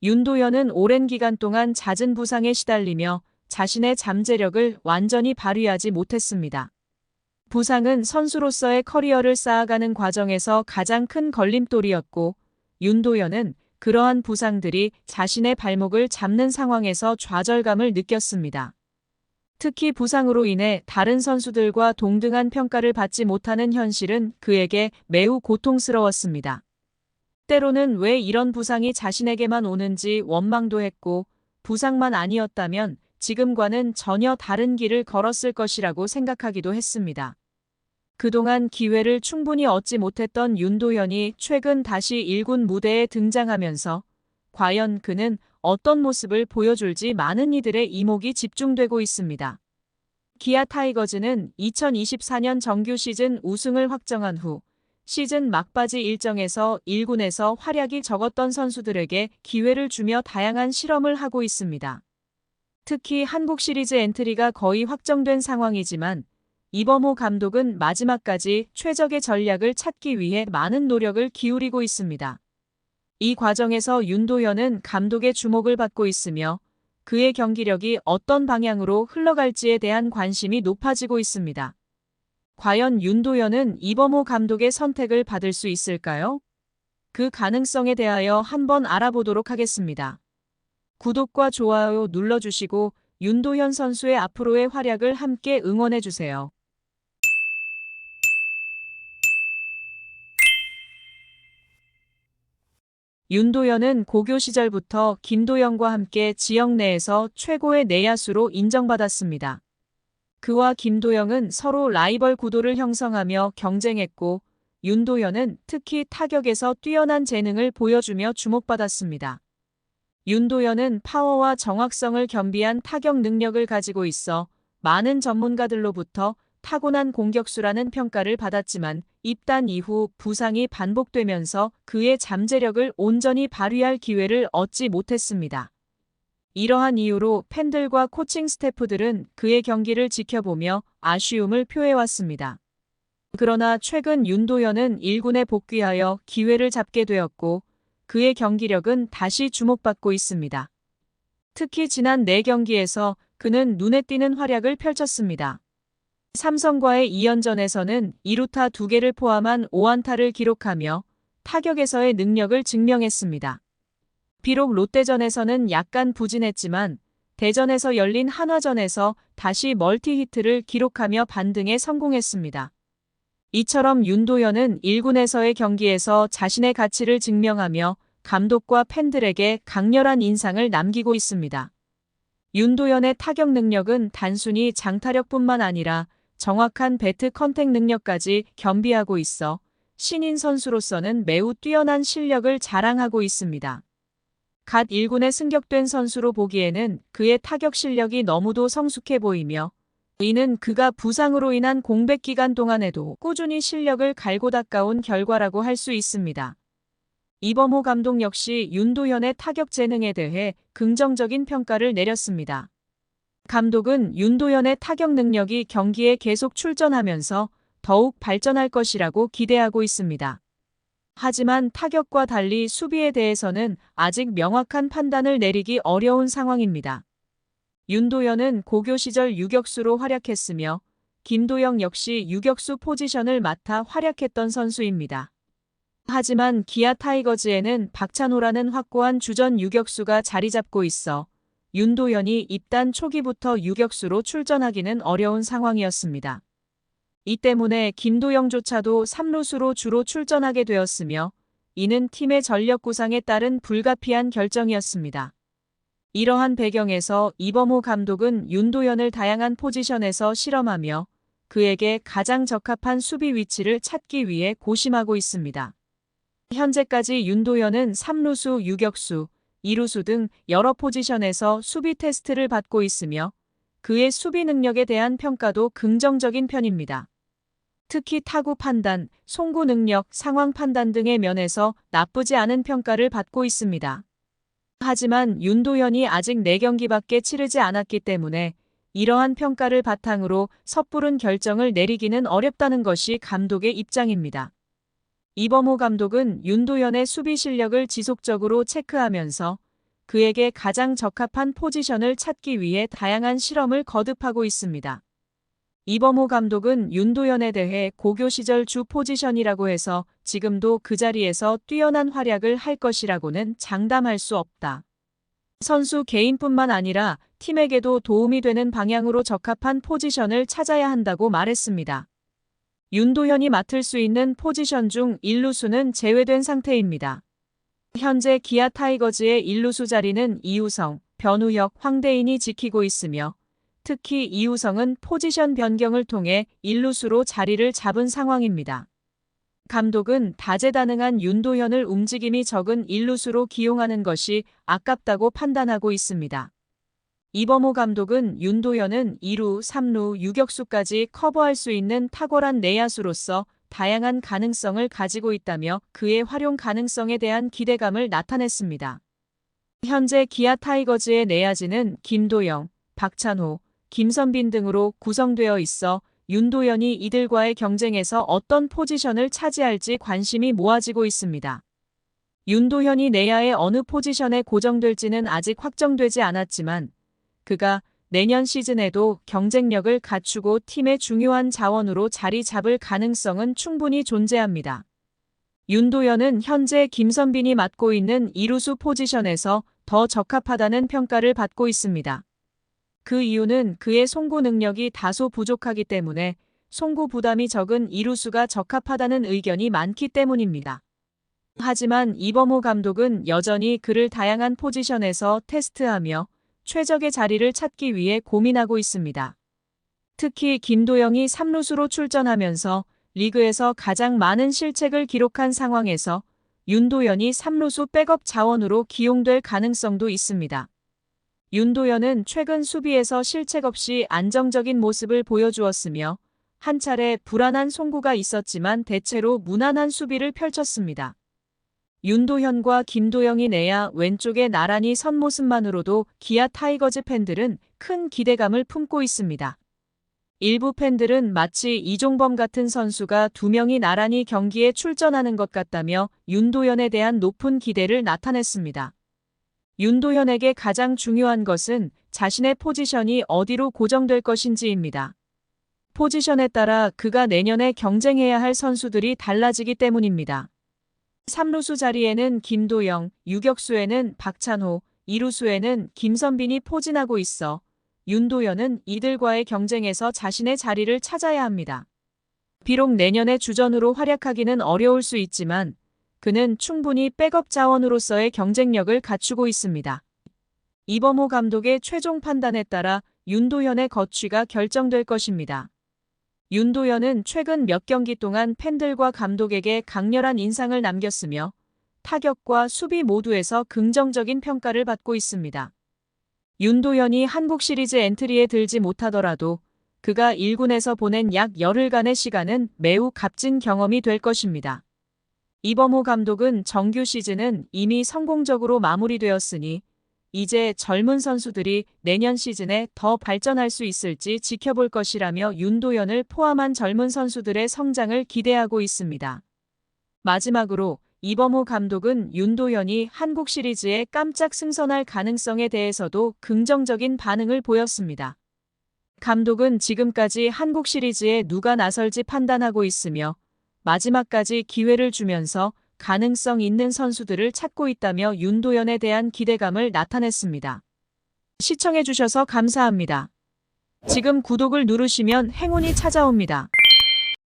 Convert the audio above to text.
윤도현은 오랜 기간 동안 잦은 부상에 시달리며 자신의 잠재력을 완전히 발휘하지 못했습니다. 부상은 선수로서의 커리어를 쌓아가는 과정에서 가장 큰 걸림돌이었고, 윤도현은 그러한 부상들이 자신의 발목을 잡는 상황에서 좌절감을 느꼈습니다. 특히 부상으로 인해 다른 선수들과 동등한 평가를 받지 못하는 현실은 그에게 매우 고통스러웠습니다. 때로는 왜 이런 부상이 자신에게만 오는지 원망도 했고, 부상만 아니었다면 지금과는 전혀 다른 길을 걸었을 것이라고 생각하기도 했습니다. 그동안 기회를 충분히 얻지 못했던 윤도현이 최근 다시 1군 무대에 등장하면서 과연 그는 어떤 모습을 보여줄지 많은 이들의 이목이 집중되고 있습니다. 기아 타이거즈는 2024년 정규 시즌 우승을 확정한 후 시즌 막바지 일정에서 1군에서 활약이 적었던 선수들에게 기회를 주며 다양한 실험을 하고 있습니다. 특히 한국 시리즈 엔트리가 거의 확정된 상황이지만 이범호 감독은 마지막까지 최적의 전략을 찾기 위해 많은 노력을 기울이고 있습니다. 이 과정에서 윤도현은 감독의 주목을 받고 있으며 그의 경기력이 어떤 방향으로 흘러갈지에 대한 관심이 높아지고 있습니다. 과연 윤도현은 이범호 감독의 선택을 받을 수 있을까요? 그 가능성에 대하여 한번 알아보도록 하겠습니다. 구독과 좋아요 눌러주시고 윤도현 선수의 앞으로의 활약을 함께 응원해주세요. 윤도현은 고교 시절부터 김도영과 함께 지역 내에서 최고의 내야수로 인정받았습니다. 그와 김도영은 서로 라이벌 구도를 형성하며 경쟁했고, 윤도현은 특히 타격에서 뛰어난 재능을 보여주며 주목받았습니다. 윤도현은 파워와 정확성을 겸비한 타격 능력을 가지고 있어 많은 전문가들로부터 타고난 공격수라는 평가를 받았지만 입단 이후 부상이 반복되면서 그의 잠재력을 온전히 발휘할 기회를 얻지 못했습니다. 이러한 이유로 팬들과 코칭 스태프들은 그의 경기를 지켜보며 아쉬움을 표해왔습니다. 그러나 최근 윤도현은 1군에 복귀하여 기회를 잡게 되었고 그의 경기력은 다시 주목받고 있습니다. 특히 지난 4경기에서 그는 눈에 띄는 활약을 펼쳤습니다. 삼성과의 2연전에서는 2루타 2개를 포함한 5안타를 기록하며 타격에서의 능력을 증명했습니다. 비록 롯데전에서는 약간 부진했지만 대전에서 열린 한화전에서 다시 멀티히트를 기록하며 반등에 성공했습니다. 이처럼 윤도현은 1군에서의 경기에서 자신의 가치를 증명하며 감독과 팬들에게 강렬한 인상을 남기고 있습니다. 윤도현의 타격 능력은 단순히 장타력뿐만 아니라 정확한 배트 컨택 능력까지 겸비하고 있어 신인 선수로서는 매우 뛰어난 실력을 자랑하고 있습니다. 갓 1군에 승격된 선수로 보기에는 그의 타격 실력이 너무도 성숙해 보이며 이는 그가 부상으로 인한 공백 기간 동안에도 꾸준히 실력을 갈고 닦아온 결과라고 할 수 있습니다. 이범호 감독 역시 윤도현의 타격 재능에 대해 긍정적인 평가를 내렸습니다. 감독은 윤도현의 타격 능력이 경기에 계속 출전하면서 더욱 발전할 것이라고 기대하고 있습니다. 하지만 타격과 달리 수비에 대해서는 아직 명확한 판단을 내리기 어려운 상황입니다. 윤도현은 고교 시절 유격수로 활약했으며 김도영 역시 유격수 포지션을 맡아 활약했던 선수입니다. 하지만 기아 타이거즈에는 박찬호라는 확고한 주전 유격수가 자리 잡고 있어 윤도현이 입단 초기부터 유격수로 출전하기는 어려운 상황이었습니다. 이 때문에 김도영조차도 3루수로 주로 출전하게 되었으며 이는 팀의 전력 구상에 따른 불가피한 결정이었습니다. 이러한 배경에서 이범호 감독은 윤도현을 다양한 포지션에서 실험하며 그에게 가장 적합한 수비 위치를 찾기 위해 고심하고 있습니다. 현재까지 윤도현은 3루수, 유격수, 2루수 등 여러 포지션에서 수비 테스트를 받고 있으며 그의 수비 능력에 대한 평가도 긍정적인 편입니다. 특히 타구 판단, 송구 능력, 상황 판단 등의 면에서 나쁘지 않은 평가를 받고 있습니다. 하지만 윤도현이 아직 4경기밖에 치르지 않았기 때문에 이러한 평가를 바탕으로 섣부른 결정을 내리기는 어렵다는 것이 감독의 입장입니다. 이범호 감독은 윤도현의 수비 실력을 지속적으로 체크하면서 그에게 가장 적합한 포지션을 찾기 위해 다양한 실험을 거듭하고 있습니다. 이범호 감독은 윤도현에 대해 고교 시절 주 포지션이라고 해서 지금도 그 자리에서 뛰어난 활약을 할 것이라고는 장담할 수 없다. 선수 개인뿐만 아니라 팀에게도 도움이 되는 방향으로 적합한 포지션을 찾아야 한다고 말했습니다. 윤도현이 맡을 수 있는 포지션 중 일루수는 제외된 상태입니다. 현재 기아 타이거즈의 일루수 자리는 이우성, 변우혁, 황대인이 지키고 있으며 특히 이우성은 포지션 변경을 통해 일루수로 자리를 잡은 상황입니다. 감독은 다재다능한 윤도현을 움직임이 적은 일루수로 기용하는 것이 아깝다고 판단하고 있습니다. 이범호 감독은 윤도현은 2루, 3루, 유격수까지 커버할 수 있는 탁월한 내야수로서 다양한 가능성을 가지고 있다며 그의 활용 가능성에 대한 기대감을 나타냈습니다. 현재 기아 타이거즈의 내야진은 김도영, 박찬호, 김선빈 등으로 구성되어 있어 윤도현이 이들과의 경쟁에서 어떤 포지션을 차지할지 관심이 모아지고 있습니다. 윤도현이 내야의 어느 포지션에 고정될지는 아직 확정되지 않았지만 그가 내년 시즌에도 경쟁력을 갖추고 팀의 중요한 자원으로 자리 잡을 가능성은 충분히 존재합니다. 윤도현은 현재 김선빈이 맡고 있는 이루수 포지션에서 더 적합하다는 평가를 받고 있습니다. 그 이유는 그의 송구 능력이 다소 부족하기 때문에 송구 부담이 적은 이루수가 적합하다는 의견이 많기 때문입니다. 하지만 이범호 감독은 여전히 그를 다양한 포지션에서 테스트하며 최적의 자리를 찾기 위해 고민하고 있습니다. 특히 김도영이 3루수로 출전하면서 리그에서 가장 많은 실책을 기록한 상황에서 윤도현이 3루수 백업 자원으로 기용될 가능성도 있습니다. 윤도현은 최근 수비에서 실책 없이 안정적인 모습을 보여주었으며 한 차례 불안한 송구가 있었지만 대체로 무난한 수비를 펼쳤습니다. 윤도현과 김도영이 내야 왼쪽에 나란히 선 모습만으로도 기아 타이거즈 팬들은 큰 기대감을 품고 있습니다. 일부 팬들은 마치 이종범 같은 선수가 2명이 나란히 경기에 출전하는 것 같다며 윤도현에 대한 높은 기대를 나타냈습니다. 윤도현에게 가장 중요한 것은 자신의 포지션이 어디로 고정될 것인지입니다. 포지션에 따라 그가 내년에 경쟁해야 할 선수들이 달라지기 때문입니다. 3루수 자리에는 김도영, 유격수에는 박찬호, 2루수에는 김선빈이 포진하고 있어 윤도현은 이들과의 경쟁에서 자신의 자리를 찾아야 합니다. 비록 내년에 주전으로 활약하기는 어려울 수 있지만 그는 충분히 백업 자원으로서의 경쟁력을 갖추고 있습니다. 이범호 감독의 최종 판단에 따라 윤도현의 거취가 결정될 것입니다. 윤도현은 최근 몇 경기 동안 팬들과 감독에게 강렬한 인상을 남겼으며 타격과 수비 모두에서 긍정적인 평가를 받고 있습니다. 윤도현이 한국 시리즈 엔트리에 들지 못하더라도 그가 1군에서 보낸 약 열흘간의 시간은 매우 값진 경험이 될 것입니다. 이범호 감독은 정규 시즌은 이미 성공적으로 마무리되었으니 이제 젊은 선수들이 내년 시즌에 더 발전할 수 있을지 지켜볼 것이라며 윤도현을 포함한 젊은 선수들의 성장을 기대하고 있습니다. 마지막으로 이범호 감독은 윤도현이 한국 시리즈에 깜짝 승선할 가능성에 대해서도 긍정적인 반응을 보였습니다. 감독은 지금까지 한국 시리즈에 누가 나설지 판단하고 있으며 마지막까지 기회를 주면서 가능성 있는 선수들을 찾고 있다며 윤도현에 대한 기대감을 나타냈습니다. 시청해주셔서 감사합니다. 지금 구독을 누르시면 행운이 찾아옵니다.